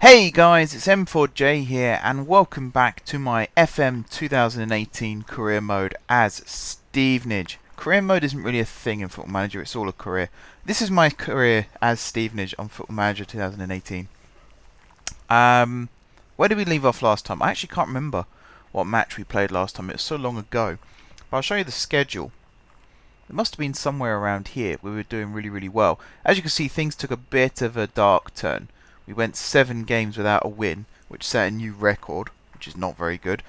Hey guys, it's M4J here and welcome back to my FM 2018 career mode as Stevenage. Career mode isn't really a thing in Football Manager, it's all a career. This is my career as Stevenage on Football Manager 2018. Where did we leave off last time? I actually can't remember what match we played last time, it was so long ago. But I'll show you the schedule. It must have been somewhere around here. We were doing really well. As you can see, things took a bit of a dark turn. We went 7 games without a win, which set a new record, which is not very good.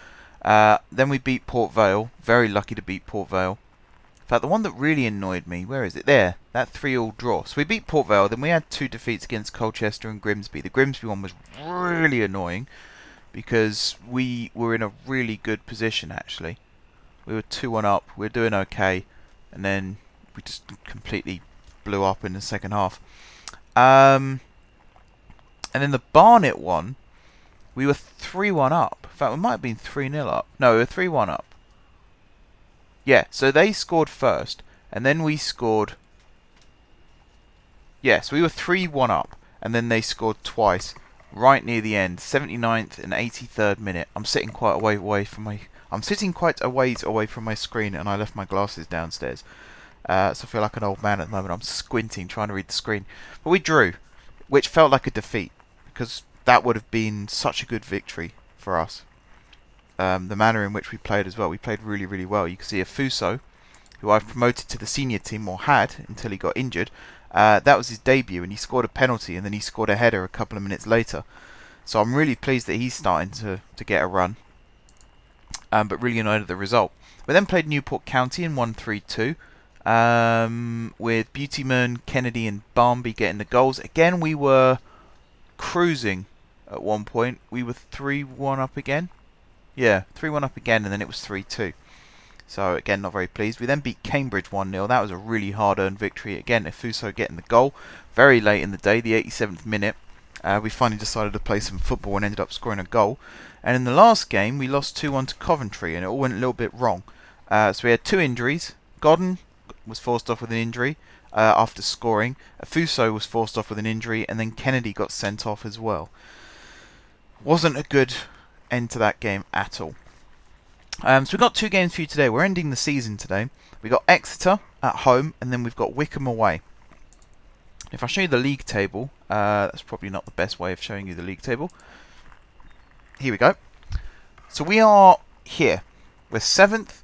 Then we beat Port Vale. Very lucky to beat Port Vale. In fact, the one that really annoyed me, where is it? There, that 3-3 draw. So we beat Port Vale, then we had 2 defeats against Colchester and Grimsby. The Grimsby one was really annoying because we were in a really good position, actually. We were 2-1 up, we were doing okay, and then we just completely blew up in the second half. And then the Barnet one, we were 3-1 up. In fact, we might have been 3-0 up. No, we were 3-1 up. Yeah, so they scored first, and then we scored... Yes, we were 3-1 up, and then they scored twice, right near the end, 79th and 83rd minute. I'm sitting quite a ways away from my screen, and I left my glasses downstairs. So I feel like an old man at the moment. I'm squinting, trying to read the screen. But we drew, which felt like a defeat, because that would have been such a good victory for us. The manner in which we played as well, we played really well. You can see Afuso, who I've promoted to the senior team, or had until he got injured. That was his debut, and he scored a penalty, and then he scored a header a couple of minutes later. So I'm really pleased that he's starting to get a run, but really annoyed at the result. We then played Newport County and won 3-2. With Beautyman, Kennedy and Barmby getting the goals. Again, we were cruising at one point. We were 3-1 up again. Yeah, 3-1 up again, and then it was 3-2. So again, not very pleased. We then beat Cambridge 1-0. That was a really hard-earned victory. Again, Afuso getting the goal very late in the day, the 87th minute. We finally decided to play some football and ended up scoring a goal. And in the last game, we lost 2-1 to Coventry, and it all went a little bit wrong. So we had 2 injuries. Godden was forced off with an injury after scoring. Afuso was forced off with an injury, and then Kennedy got sent off as well. Wasn't a good end to that game at all. So we've got 2 games for you today. We're ending the season today. We've got Exeter at home, and then we've got Wickham away. If I show you the league table, that's probably not the best way of showing you the league table. Here we go. So we are here. We're 7th.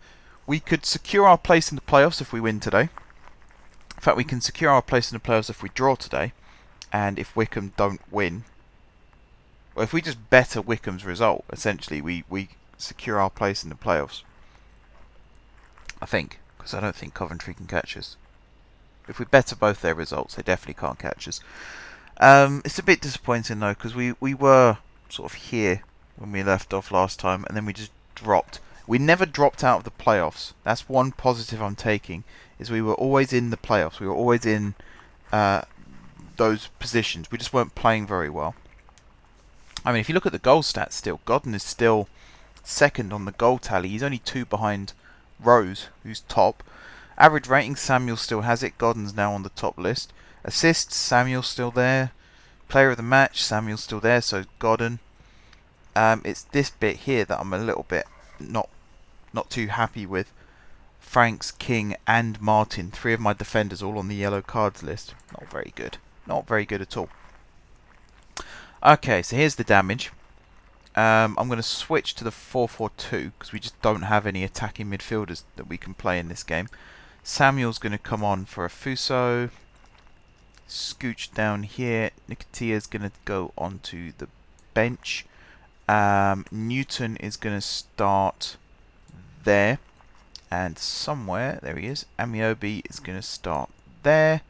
We could secure our place in the playoffs if we win today. In fact, we can secure our place in the playoffs if we draw today. And if Wickham don't win... Well, if we just better Wickham's result, essentially, we secure our place in the playoffs. I think. Because I don't think Coventry can catch us. If we better both their results, they definitely can't catch us. It's a bit disappointing, though, because we were sort of here when we left off last time, and then we just dropped. We never dropped out of the playoffs. That's one positive I'm taking, is we were always in the playoffs. We were always in those positions. We just weren't playing very well. I mean, if you look at the goal stats still, Godden is still 2nd on the goal tally. He's only 2 behind Rose, who's top. Average rating, Samuel still has it. Godden's now on the top list. Assists, Samuel's still there. Player of the match, Samuel's still there, so Godden. It's this bit here that I'm a little bit not too happy with. Franks, King and Martin, 3 of my defenders all on the yellow cards list. Not very good. Not very good at all. Okay, so here's the damage. I'm going to switch to the 4-4-2 because we just don't have any attacking midfielders that we can play in this game. Samuel's going to come on for Afuso. Scooch down here. Nikitia's going to go onto the bench. Newton is going to start there. And somewhere, there he is, Amiobi is going to start there.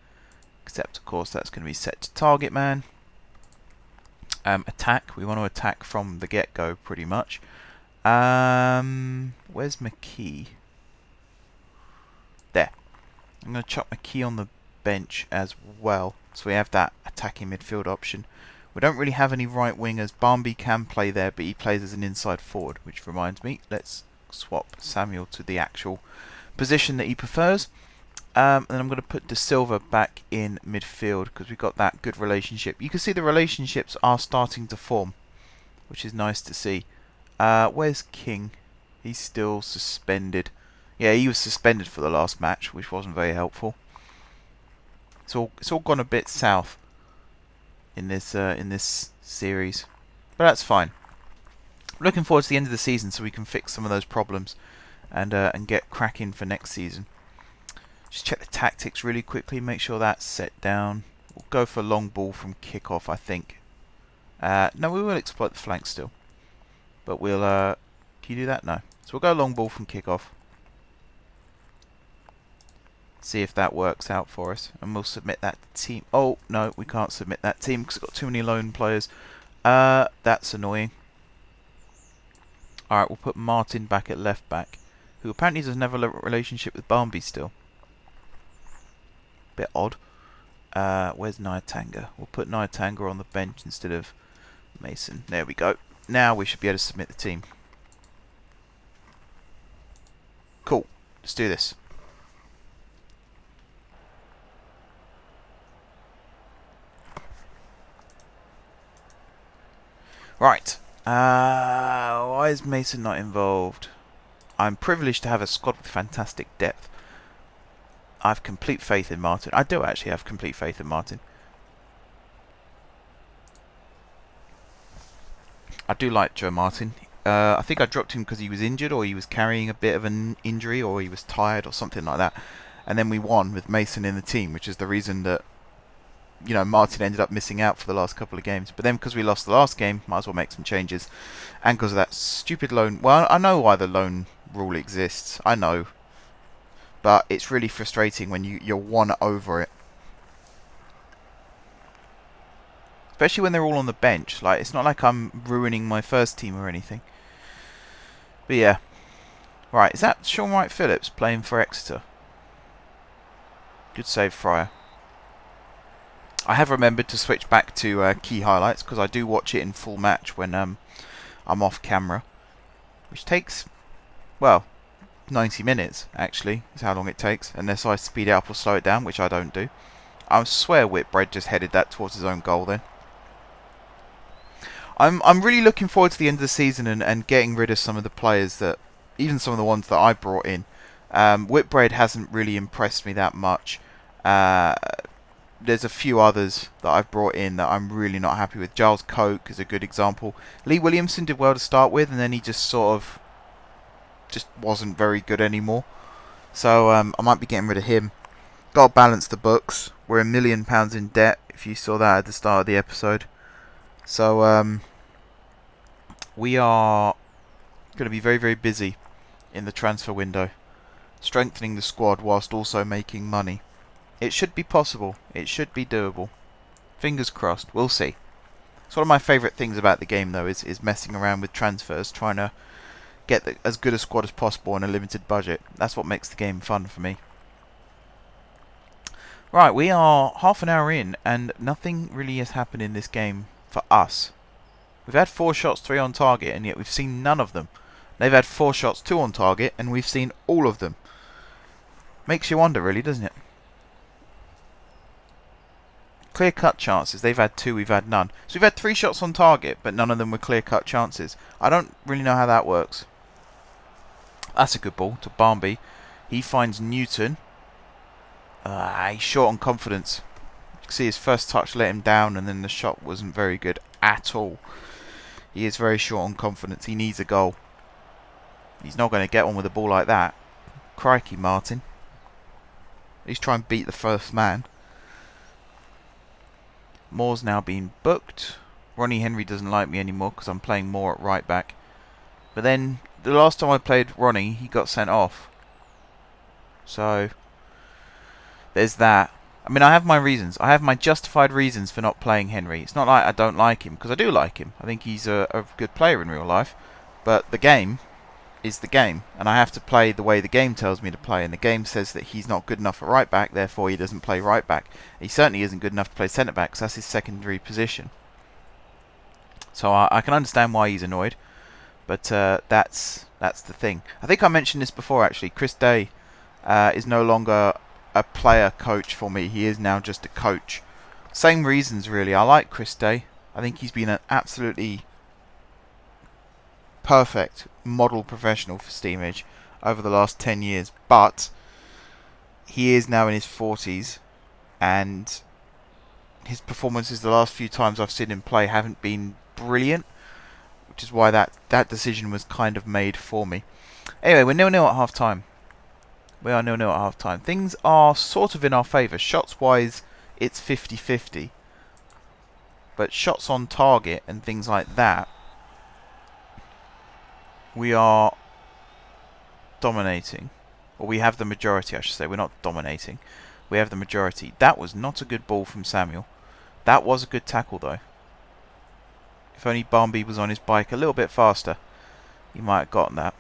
Except, of course, that's going to be set to target man. Attack. We want to attack from the get-go, pretty much. Where's McKee? There. I'm going to chuck McKee on the bench as well. So we have that attacking midfield option. We don't really have any right wingers. Barmby can play there, but he plays as an inside forward, which reminds me, let's swap Samuel to the actual position that he prefers. And then I'm going to put De Silva back in midfield because we've got that good relationship. You can see the relationships are starting to form, which is nice to see. Where's King? He's still suspended. Yeah, he was suspended for the last match, which wasn't very helpful. It's all gone a bit south in this series, but that's fine. Looking forward to the end of the season so we can fix some of those problems and get cracking for next season. Just check the tactics really quickly, make sure that's set down. We'll go for long ball from kickoff, I think. No, we will exploit the flank still, but we'll. Can you do that? No. So we'll go long ball from kickoff. See if that works out for us, and we'll submit that team. Oh no, we can't submit that team because we've got too many lone players. That's annoying. Alright, we'll put Martin back at left back, who apparently doesn't have a relationship with Barnby still. Bit odd. Where's Nyatanga? We'll put Nyatanga on the bench instead of Mason. There we go. Now we should be able to submit the team. Cool. Let's do this. Right. Why is Mason not involved? I'm privileged to have a squad with fantastic depth. I have complete faith in Martin. I do actually have complete faith in Martin. I do like Joe Martin. I think I dropped him because he was injured, or he was carrying a bit of an injury, or he was tired, or something like that. And then we won with Mason in the team, which is the reason that, you know, Martin ended up missing out for the last couple of games. But then because we lost the last game, might as well make some changes. And because of that stupid loan... Well, I know why the loan rule exists. I know. But it's really frustrating when you're won over it. Especially when they're all on the bench. Like, it's not like I'm ruining my first team or anything. But yeah. Right, is that Sean Wright Phillips playing for Exeter? Good save, Fryer. I have remembered to switch back to key highlights because I do watch it in full match when I'm off camera, which takes, well, 90 minutes actually is how long it takes, unless I speed it up or slow it down, which I don't do. I swear Whitbread just headed that towards his own goal then. I'm really looking forward to the end of the season and getting rid of some of the players that, even some of the ones that I brought in. Whitbread hasn't really impressed me that much. There's a few others that I've brought in that I'm really not happy with. Giles Coke is a good example. Lee Williamson did well to start with, and then he just sort of just wasn't very good anymore. So I might be getting rid of him. Got to balance the books. We're £1 million in debt, if you saw that at the start of the episode. So we are going to be very, very busy in the transfer window, strengthening the squad whilst also making money. It should be possible. It should be doable. Fingers crossed. We'll see. It's one of my favourite things about the game, though, is messing around with transfers, trying to get as good a squad as possible on a limited budget. That's what makes the game fun for me. Right, we are half an hour in, and nothing really has happened in this game for us. We've had 4 shots, 3 on target, and yet we've seen none of them. They've had 4 shots, 2 on target, and we've seen all of them. Makes you wonder, really, doesn't it? Clear-cut chances. They've had 2, we've had none. So we've had 3 shots on target, but none of them were clear-cut chances. I don't really know how that works. That's a good ball to Barnby. He finds Newton. He's short on confidence. You can see his first touch let him down, and then the shot wasn't very good at all. He is very short on confidence. He needs a goal. He's not going to get one with a ball like that. Crikey, Martin. He's trying to beat the first man. Moore's now been booked. Ronnie Henry doesn't like me anymore because I'm playing Moore at right back. But then, the last time I played Ronnie, he got sent off. So, there's that. I mean, I have my reasons. I have my justified reasons for not playing Henry. It's not like I don't like him, because I do like him. I think he's a good player in real life. But the game is the game, and I have to play the way the game tells me to play, and the game says that he's not good enough at right back, therefore he doesn't play right back. He certainly isn't good enough to play centre back, because that's his secondary position. So I can understand why he's annoyed, but that's the thing. I think I mentioned this before, actually. Chris Day is no longer a player coach for me. He is now just a coach. Same reasons really. I like Chris Day. I think he's been an absolutely perfect model professional for Steamage over the last 10 years. But he is now in his 40s, and his performances the last few times I've seen him play haven't been brilliant, which is why that decision was kind of made for me. Anyway, we're 0-0 at half time. We are 0-0 at half time. Things are sort of in our favour. Shots wise, it's 50-50. But shots on target and things like that, we are dominating. Or we have the majority, I should say. We're not dominating. We have the majority. That was not a good ball from Samuel. That was a good tackle, though. If only Barnby was on his bike a little bit faster, he might have gotten that.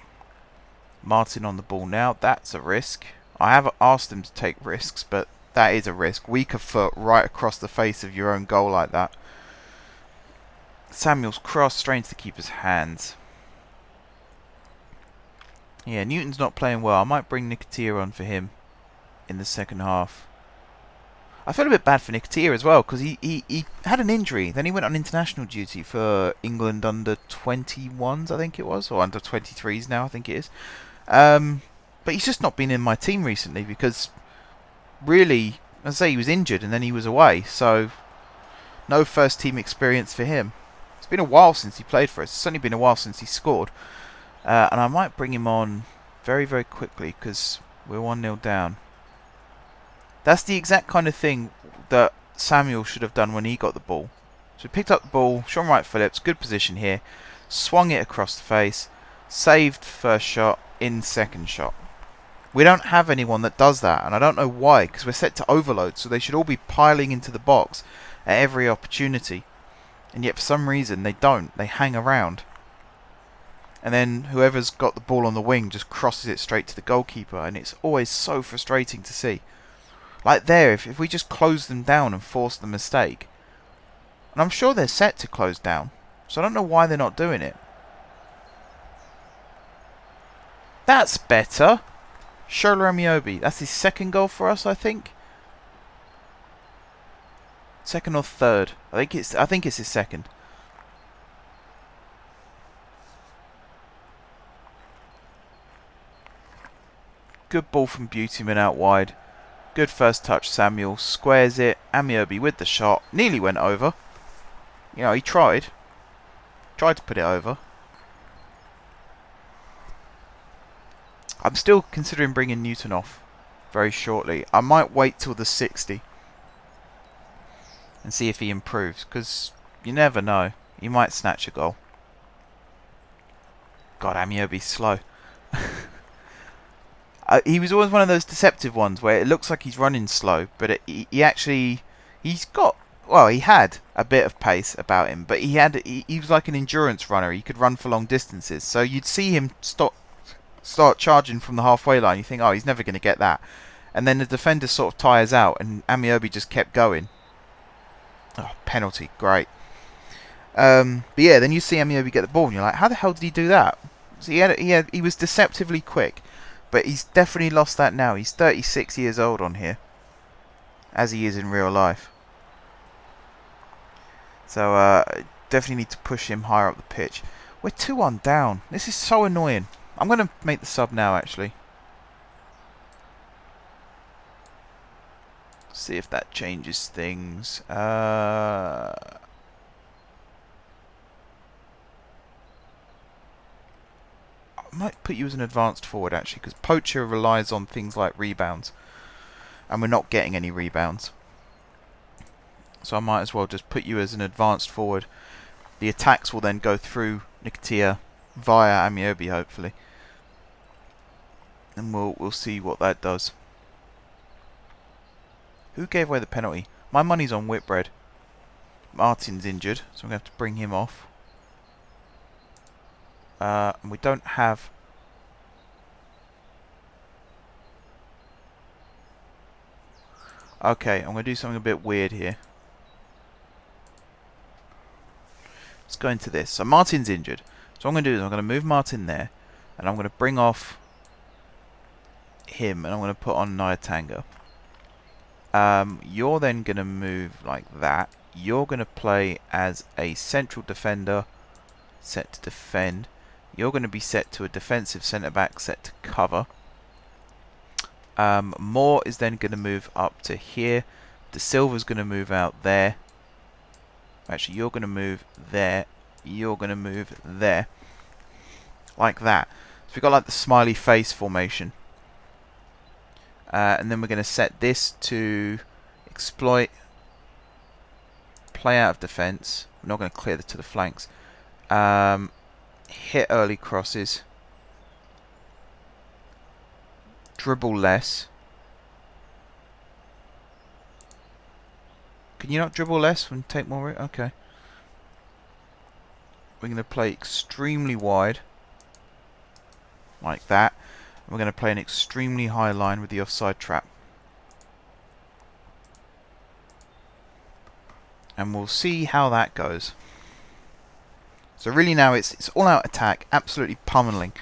Martin on the ball now. That's a risk. I have asked him to take risks, but that is a risk. Weaker foot right across the face of your own goal like that. Samuel's cross, strains the keeper's hands. Yeah, Newton's not playing well. I might bring Nicotia on for him in the second half. I feel a bit bad for Nicotia as well, because he had an injury. Then he went on international duty for England under 21s, I think it was, or under 23s now, I think it is. But he's just not been in my team recently because, really, as I say, he was injured and then he was away. So, no first team experience for him. It's been a while since he played for us. It's only been a while since he scored. And I might bring him on very, very quickly because we're 1-0 down. That's the exact kind of thing that Samuel should have done when he got the ball. So he picked up the ball, Sean Wright Phillips, good position here, swung it across the face, saved first shot, in second shot. We don't have anyone that does that, and I don't know why, because we're set to overload, so they should all be piling into the box at every opportunity. And yet for some reason they don't, they hang around. And then whoever's got the ball on the wing just crosses it straight to the goalkeeper, and it's always so frustrating to see. Like there, if we just close them down and force the mistake. And I'm sure they're set to close down, so I don't know why they're not doing it. That's better. Shola Amiobi. That's his second goal for us, I think. Second or third. I think it's his second. Good ball from Beautyman out wide. Good first touch, Samuel. Squares it. Amiobi with the shot. Nearly went over. You know, he tried. Tried to put it over. I'm still considering bringing Newton off very shortly. I might wait till the 60 and see if he improves, because you never know. He might snatch a goal. God, Amiobi's slow. He was always one of those deceptive ones where it looks like he's running slow, but he had a bit of pace about him, but he was like an endurance runner. He could run for long distances, so you'd see him start charging from the halfway line. You think, oh, he's never going to get that, and then the defender sort of tires out, and Amiobi just kept going. Oh, penalty, great. But yeah, then you see Amiobi get the ball, and you're like, how the hell did he do that? So he was deceptively quick. But he's definitely lost that now. He's 36 years old on here, as he is in real life. So definitely need to push him higher up the pitch. We're 2-1 down. This is so annoying. I'm going to make the sub now, actually. See if that changes things. I might put you as an advanced forward, actually, because Poacher relies on things like rebounds, and we're not getting any rebounds. So I might as well just put you as an advanced forward. The attacks will then go through Nicotia via Amiobi, hopefully, and we'll see what that does. Who gave away the penalty? My money's on Whitbread. Martin's injured, so I'm going to have to bring him off. And we don't have... Okay, I'm going to do something a bit weird here. Let's go into this. So Martin's injured. So what I'm going to do is I'm going to move Martin there, and I'm going to bring off him, and I'm going to put on Nyatanga. You're then going to move like that. You're going to play as a central defender, set to defend. You're going to be set to a defensive centre-back, set to cover. Moore is then going to move up to here. De Silva's going to move out there. Actually, you're going to move there. You're going to move there. Like that. So we've got like the smiley face formation. And then we're going to set this to exploit, play out of defence. We're not going to clear to the flanks. Hit early crosses. Dribble less. Can you not dribble less and take more? Okay. We're going to play extremely wide. Like that. We're going to play an extremely high line with the offside trap. And we'll see how that goes. So really now it's all out attack, absolutely pummeling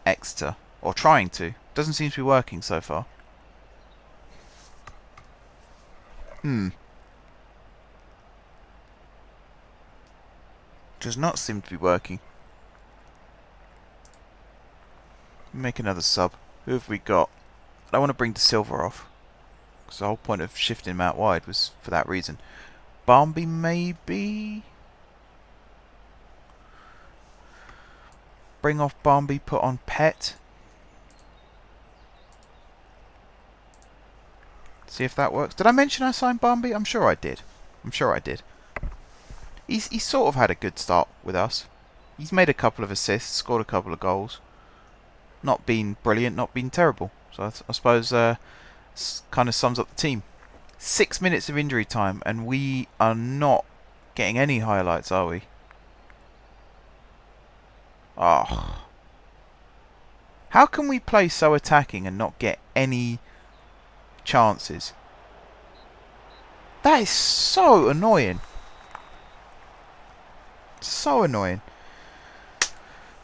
Exeter. Or trying to. Doesn't seem to be working so far. Does not seem to be working. Make another sub. Who have we got? I don't want to bring De Silva off, because the whole point of shifting him out wide was for that reason. Barmby maybe? Bring off Barmby, put on Pet. See if that works. Did I mention I signed Barmby? I'm sure I did. I'm sure I did. He's sort of had a good start with us. He's made a couple of assists, scored a couple of goals. Not been brilliant, not been terrible. So I suppose kind of sums up the team. 6 minutes of injury time, and we are not getting any highlights, are we? Oh. How can we play so attacking and not get any chances? That is so annoying. So annoying.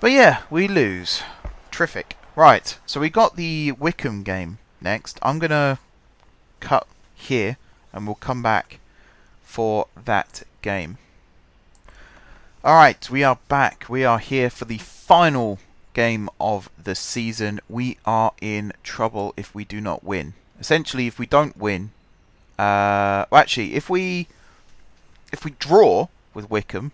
But yeah, we lose. Terrific. Right, so we got the Wycombe game next. I'm going to cut here and we'll come back for that game. Alright, we are back. We are here for the final game of the season. We are in trouble if we do not win. Essentially, if we don't win... well, actually, if we draw with Wycombe,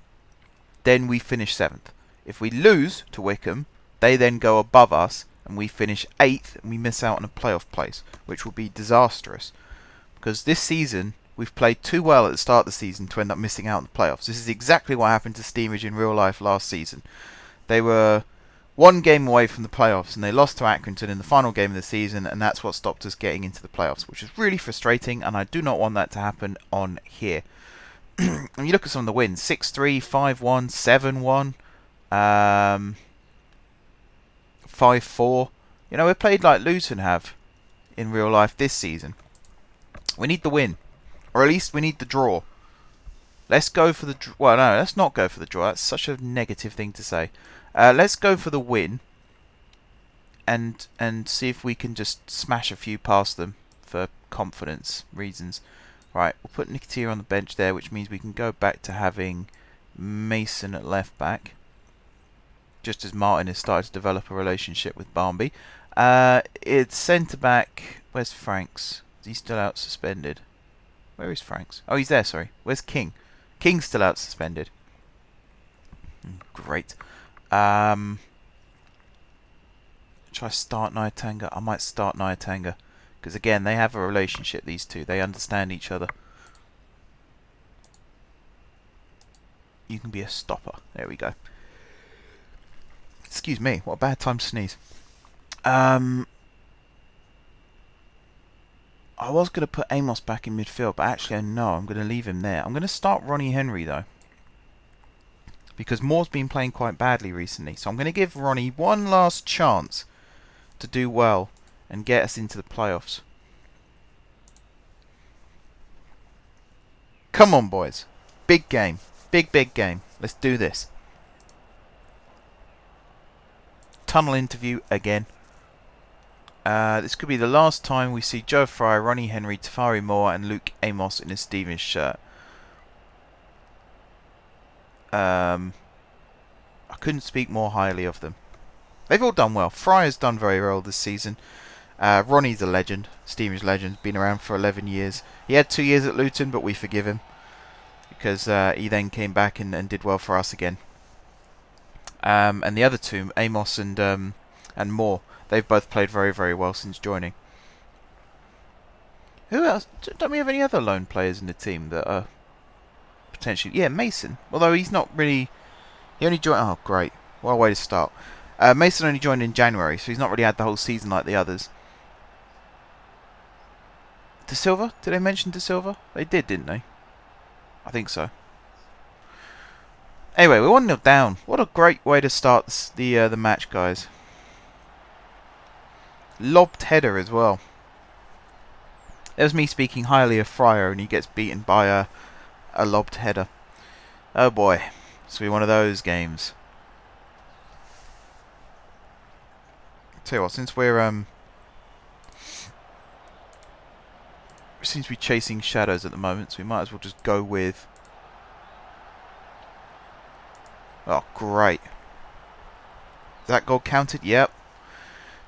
then we finish 7th. If we lose to Wycombe, they then go above us, and we finish 8th, and we miss out on a playoff place, which will be disastrous. Because this season, we've played too well at the start of the season to end up missing out on the playoffs. This is exactly what happened to Steamage in real life last season. They were one game away from the playoffs, and they lost to Accrington in the final game of the season, and that's what stopped us getting into the playoffs, which is really frustrating, and I do not want that to happen on here. And you look at some of the wins: 6-3, 5-1, 7-1, 5-4. You know, we played like Luton have in real life this season. We need the win, or at least we need the draw. Let's go for the well, no, let's not go for the draw. That's such a negative thing to say. Let's go for the win, and see if we can just smash a few past them for confidence reasons. Right, we'll put Nketiah on the bench there, which means we can go back to having Mason at left back. Just as Martin has started to develop a relationship with Barmby. It's centre back. Where's Franks? Is he still out suspended? Where is Franks? Oh, he's there, sorry. Where's King? King's still out suspended. Great. Should I start Nyatanga? I might start Nyatanga. Because again, they have a relationship, these two. They understand each other. You can be a stopper. There we go. Excuse me, what a bad time to sneeze. I was going to put Amos back in midfield, but actually no, I'm going to leave him there. I'm going to start Ronnie Henry though, because Moore's been playing quite badly recently. So I'm going to give Ronnie one last chance to do well and get us into the playoffs. Come on, boys. Big game. Big game. Let's do this. Tunnel interview again. This could be the last time we see Joe Fry, Ronnie Henry, Tafari Moore and Luke Amos in a Stevens shirt. I couldn't speak more highly of them. They've all done well. Fry has done very well this season. Ronnie's a legend. Stevens legend. Been around for 11 years. He had 2 years at Luton, but we forgive him. Because he then came back and did well for us again. And the other two, Amos and Moore, they've both played very, very well since joining. Who else? Don't we have any other lone players in the team that are potentially... Yeah, Mason. Although he's not really... He only joined... Oh, great. What a way to start. Mason only joined in January, so he's not really had the whole season like the others. De Silva? Did they mention De Silva? They did, didn't they? I think so. Anyway, we're 1-0 down. What a great way to start the match, guys. Lobbed header as well. There's me speaking highly of Fryer, and he gets beaten by a lobbed header. Oh boy, this will be one of those games. Tell you what, since we're seems to be chasing shadows at the moment, so we might as well just go with... Oh, great. Is that goal counted? Yep.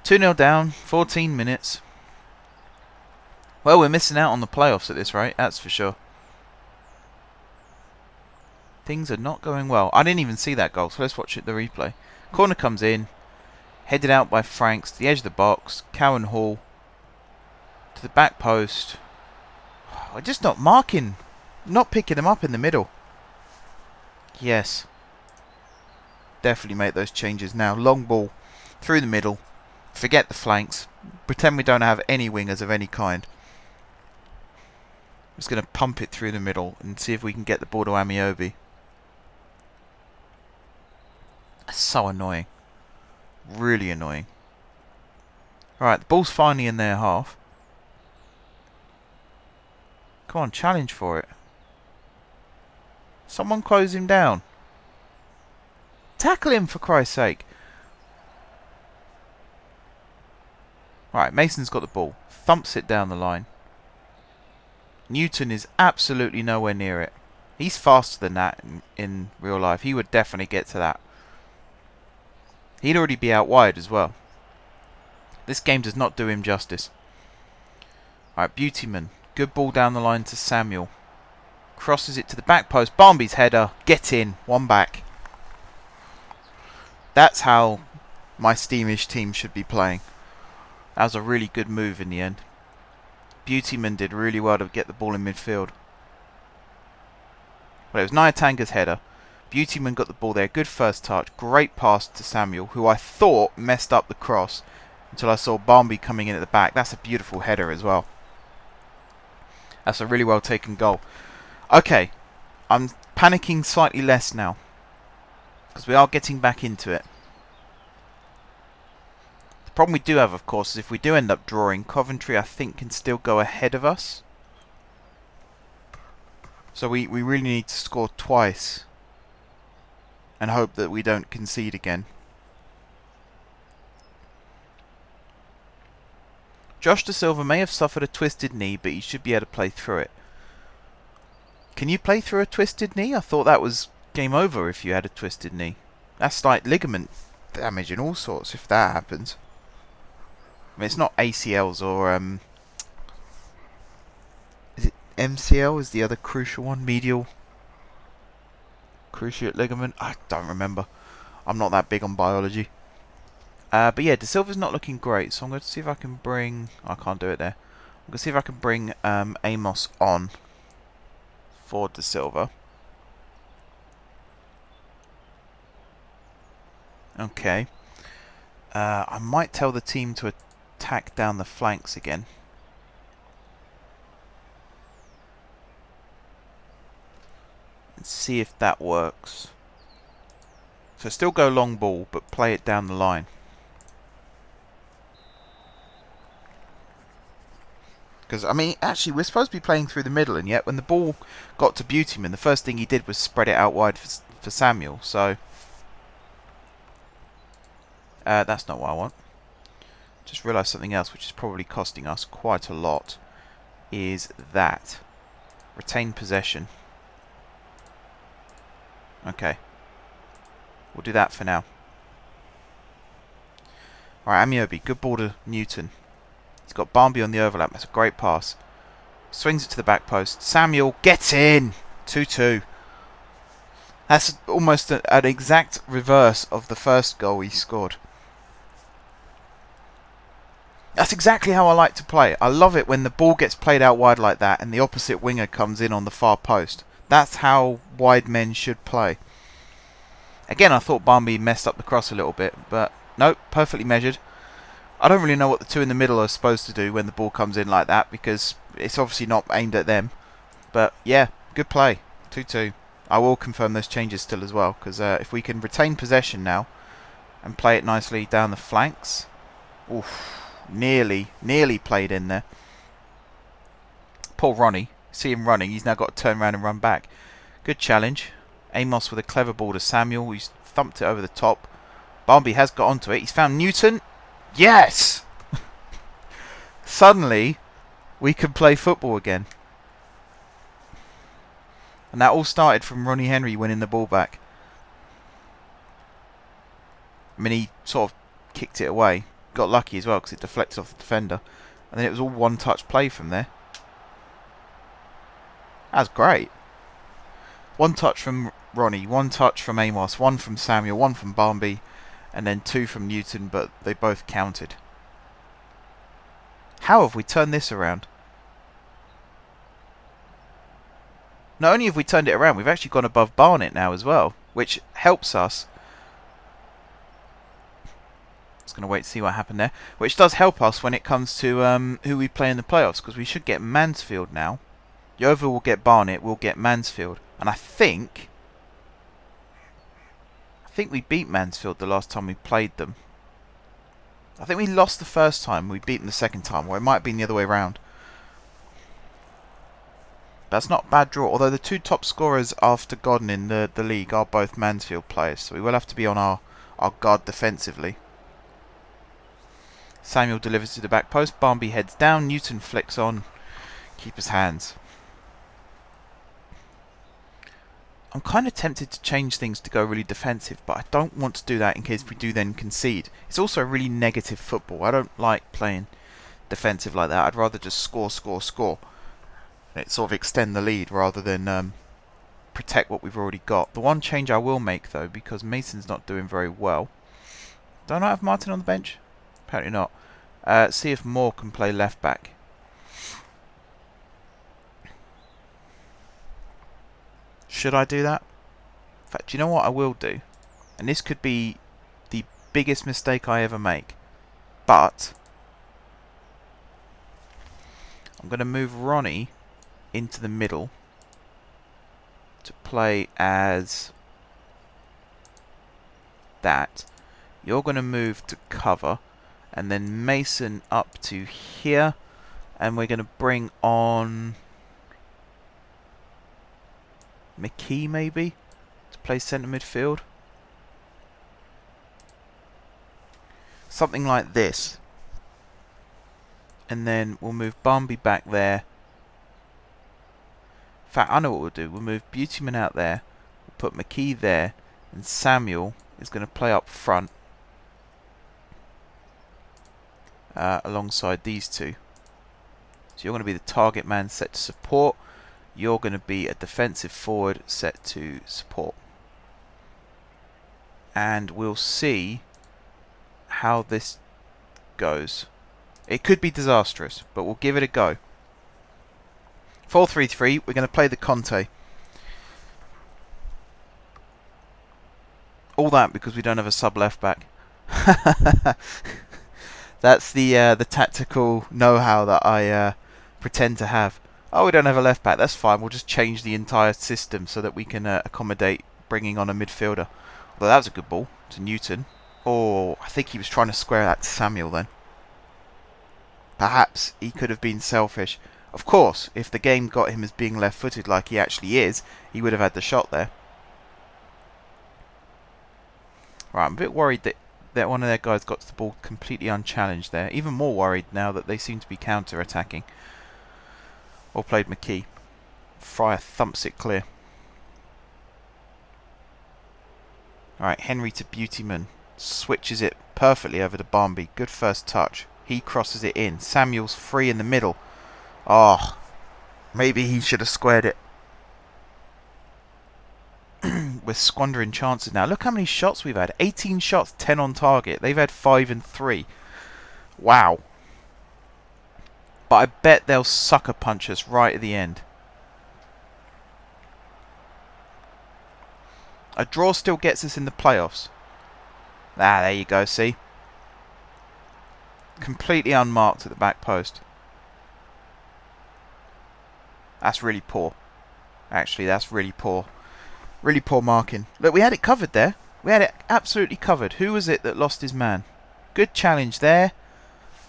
2-0 down, 14 minutes. Well, we're missing out on the playoffs at this rate, that's for sure. Things are not going well. I didn't even see that goal, so let's watch it, the replay. Corner comes in. Headed out by Franks to the edge of the box. Cowan Hall to the back post. We're just not marking. Not picking them up in the middle. Yes. Definitely make those changes now. Long ball through the middle. Forget the flanks. Pretend we don't have any wingers of any kind. Just going to pump it through the middle and see if we can get the ball to Amiobi. That's so annoying. Really annoying. Alright, the ball's finally in their half. Come on, challenge for it. Someone close him down. Tackle him, for Christ's sake. Right, Mason's got the ball. Thumps it down the line. Newton is absolutely nowhere near it. He's faster than that in real life. He would definitely get to that. He'd already be out wide as well. This game does not do him justice. Alright, Beautyman. Good ball down the line to Samuel. Crosses it to the back post. Barmby's header. Get in. One back. That's how my Steamish team should be playing. That was a really good move in the end. Beautyman did really well to get the ball in midfield. Well, it was Nyatanga's header. Beautyman got the ball there. Good first touch. Great pass to Samuel, who I thought messed up the cross until I saw Barmby coming in at the back. That's a beautiful header as well. That's a really well taken goal. Okay, I'm panicking slightly less now, because we are getting back into it. The problem we do have, of course, is if we do end up drawing, Coventry, I think, can still go ahead of us. So we really need to score twice and hope that we don't concede again. Josh De Silva may have suffered a twisted knee, but he should be able to play through it. Can you play through a twisted knee? I thought that was game over if you had a twisted knee. That's like ligament damage and all sorts if that happens. I mean, it's not ACLs or is it MCL is the other crucial one? Medial cruciate ligament? I don't remember. I'm not that big on biology. But yeah, De Silva's not looking great, so I'm going to see if I can bring... I can't do it there. I'm going to see if I can bring Amos on for De Silva. Okay. I might tell the team to attack down the flanks again. And see if that works. So still go long ball, but play it down the line. Because, I mean, actually, we're supposed to be playing through the middle, and yet when the ball got to Beautyman, the first thing he did was spread it out wide for Samuel, so... that's not what I want. Just realised something else, which is probably costing us quite a lot, is that. Retain possession. Okay. We'll do that for now. Alright, Amiobi, good ball to Newton. He's got Barmby on the overlap. That's a great pass. Swings it to the back post. Samuel gets in! 2-2. That's almost an exact reverse of the first goal he scored. That's exactly how I like to play. I love it when the ball gets played out wide like that and the opposite winger comes in on the far post. That's how wide men should play. Again, I thought Barmby messed up the cross a little bit, but nope, perfectly measured. I don't really know what the two in the middle are supposed to do when the ball comes in like that, because it's obviously not aimed at them. But yeah, good play. 2-2. I will confirm those changes still as well, because if we can retain possession now and play it nicely down the flanks. Oof. Nearly played in there. Poor Ronnie. See him running. He's now got to turn around and run back. Good challenge. Amos with a clever ball to Samuel. He's thumped it over the top. Barmby has got onto it. He's found Newton. Yes! Suddenly, we can play football again. And that all started from Ronnie Henry winning the ball back. I mean, he sort of kicked it away. Got lucky as well because it deflected off the defender, and then it was all one-touch play from there. That's great. One touch from Ronnie, one touch from Amos, one from Samuel, one from Barmby, and then two from Newton, but they both counted. How have we turned this around? Not only have we turned it around, we've actually gone above Barnet now as well, which helps us. Just going to wait to see what happened there. Which does help us when it comes to who we play in the playoffs, because we should get Mansfield now. Yeovil will get Barnet, we'll get Mansfield. And I think we beat Mansfield the last time we played them. I think we lost the first time, we beat them the second time, or it might have been the other way around. That's not a bad draw, although the two top scorers after Godden in the league are both Mansfield players, so we will have to be on our guard defensively. Samuel delivers to the back post, Barmby heads down, Newton flicks on, keeper's hands. I'm kind of tempted to change things to go really defensive, but I don't want to do that in case we do then concede. It's also really negative football. I don't like playing defensive like that. I'd rather just score. And it sort of extend the lead rather than protect what we've already got. The one change I will make though, because Mason's not doing very well. Don't I have Martin on the bench? Apparently not. See if Moore can play left back. Should I do that? In fact, you know what I will do? And this could be the biggest mistake I ever make. But I'm going to move Ronnie into the middle to play as that. You're going to move to cover. And then Mason up to here. And we're going to bring on McKee maybe to play centre midfield. Something like this. And then we'll move Barmby back there. In fact, I know what we'll do. We'll move Beautyman out there. We'll put McKee there. And Samuel is going to play up front. Alongside these two. So you're going to be the target man set to support. You're going to be a defensive forward set to support. And we'll see how this goes. It could be disastrous, but we'll give it a go. 4-3-3, we're going to play the Conte. All that because we don't have a sub left back. That's the tactical know-how that I pretend to have. Oh, we don't have a left back. That's fine. We'll just change the entire system so that we can accommodate bringing on a midfielder. Although that was a good ball to Newton. Oh, I think he was trying to square that to Samuel then. Perhaps he could have been selfish. Of course, if the game got him as being left-footed like he actually is, he would have had the shot there. Right, I'm a bit worried that that one of their guys got to the ball completely unchallenged there. Even more worried now that they seem to be counter-attacking. Well played, McKee. Fryer thumps it clear. Alright, Henry to Beautyman. Switches it perfectly over to Barmby. Good first touch. He crosses it in. Samuel's free in the middle. Oh, maybe he should have squared it. We're squandering chances now. Look how many shots we've had. 18 shots, 10 on target. They've had 5 and 3. Wow. But I bet they'll sucker punch us right at the end. A draw still gets us in the playoffs. Ah, there you go, see? Completely unmarked at the back post. That's really poor. Actually, that's really poor. Really poor marking. Look, we had it covered there. We had it absolutely covered. Who was it that lost his man? Good challenge there.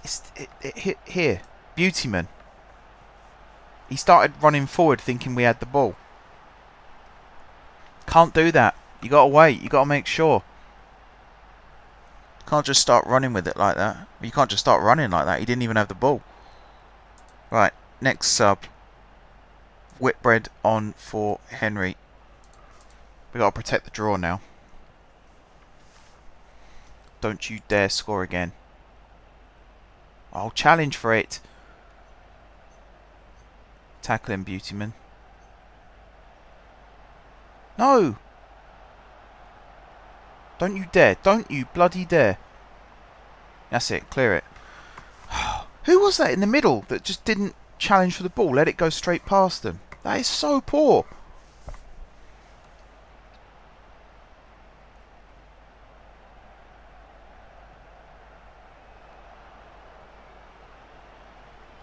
It hit here. Beautyman. He started running forward thinking we had the ball. Can't do that. You gotta wait. You gotta make sure. Can't just start running with it like that. You can't just start running like that. He didn't even have the ball. Right, next sub. Whitbread on for Henry. We gotta protect the draw now. Don't you dare score again. I'll challenge for it. Tackle him, Beautyman. No! Don't you dare. Don't you bloody dare. That's it. Clear it. Who was that in the middle that just didn't challenge for the ball? Let it go straight past them. That is so poor.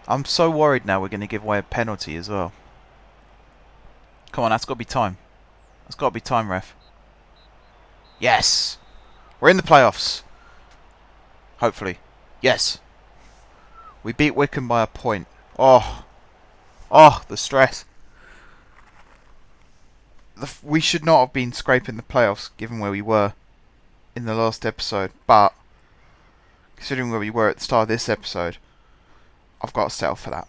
I'm so worried now we're going to give away a penalty as well. Come on, that's got to be time. That's got to be time, ref. Yes! We're in the playoffs. Hopefully. Yes! We beat Wickham by a point. Oh! Oh, the stress. We should not have been scraping the playoffs given where we were in the last episode. But, considering where we were at the start of this episode, I've got to settle for that.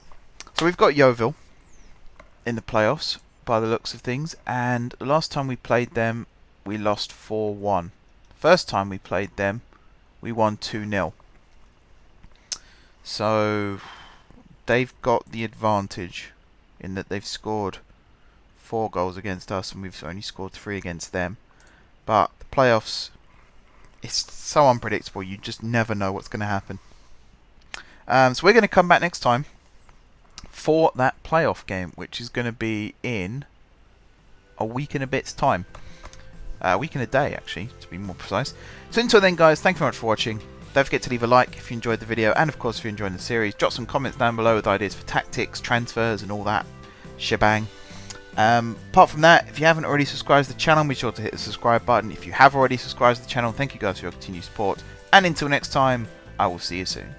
So we've got Yeovil in the playoffs by the looks of things, and the last time we played them we lost 4-1. First time we played them we won 2-0. So they've got the advantage in that they've scored 4 goals against us and we've only scored 3 against them. But the playoffs, it's so unpredictable, you just never know what's going to happen. So we're going to come back next time for that playoff game, which is going to be in a week and a bit's time. A week and a day, actually, to be more precise. So until then, guys, thank you very much for watching. Don't forget to leave a like if you enjoyed the video, and of course if you're enjoying the series, drop some comments down below with ideas for tactics, transfers, and all that shebang. Apart from that, if you haven't already subscribed to the channel, be sure to hit the subscribe button. If you have already subscribed to the channel, thank you guys for your continued support. And until next time, I will see you soon.